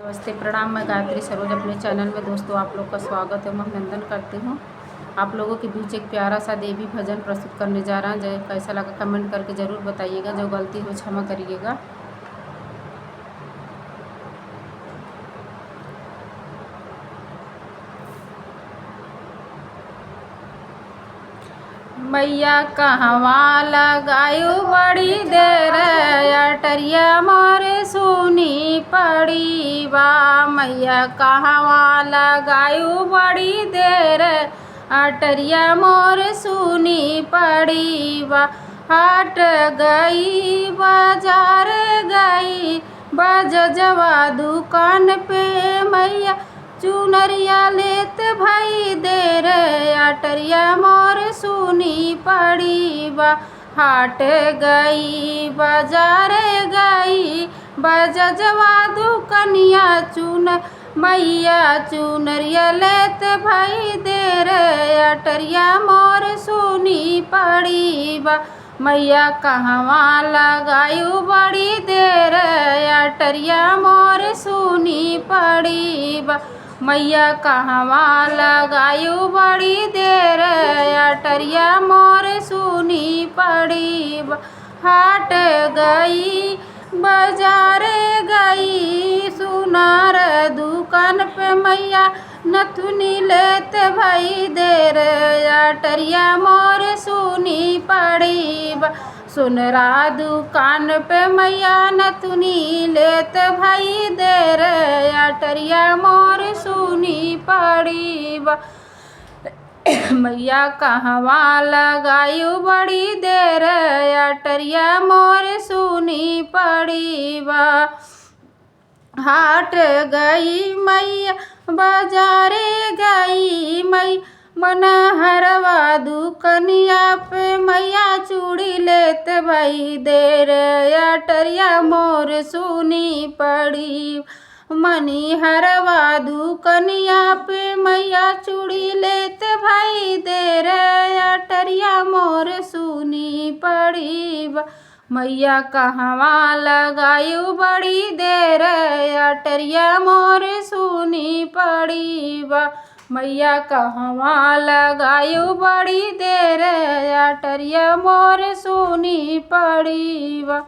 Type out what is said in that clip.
नमस्ते, प्रणाम। मैं गायत्री सरोज अपने चैनल में दोस्तों आप लोग का स्वागत एवं अभिनंदन करती हूँ। आप लोगों के बीच एक प्यारा सा देवी भजन प्रस्तुत करने जा रहा है। कैसा लगा कमेंट करके ज़रूर बताइएगा। जो गलती हो क्षमा करिएगा। मैया कहवा लगायु बड़ी देर अटरिया मोरे सुनी पड़ी बा। मैया कहवा लगायु बड़ी देर अटरिया मोर सुनी पड़ी बा। हट गई बाजार गई बजवा दुकान पे मैया चुनरिया लेत भाई देर अटरिया मोर सुनी पड़ी बा। हाट गई बाजार गई बजवा दुकनिया मैया चुनरिया लेत भाई देर अटरिया मोर सुनी पड़ी बा। मैया कहवा लगायु बड़ी देर अटरिया मोर सुनी पड़ी बा। मैया कहवा लगायु बड़ी देर अटरिया मोर सुनी पड़ी बा। हाट गई बाजार गई सुनार दुकान पे मैया नथुनी लेत भाई देर अटरिया मोर सुनी पड़ी बा। सुनरा दुकान पे मैया नथुनी लेत भाई देर अटरिया मोर सुनी पड़ी बा। मैया कहवा लगायु बड़ी देर अटरिया मोर सुनी पड़ी बा। हाट गई मैया बाजारे गई मई मनहरवा दुकनिया पे मैया चूड़ी लेत भाई देर अटरिया मोर सुनी पड़ी। मनिहरवा दुकनिया पे मैया चूड़ी लेत भाई देर अटरिया मोर सुनी पड़ी बा। मैया कहवा लगायु बड़ी देर अटरिया मोर सुनी पड़ी बा। मैया कहवा लगायु बड़ी देर अटरिया मोर सुनी पड़ी बा।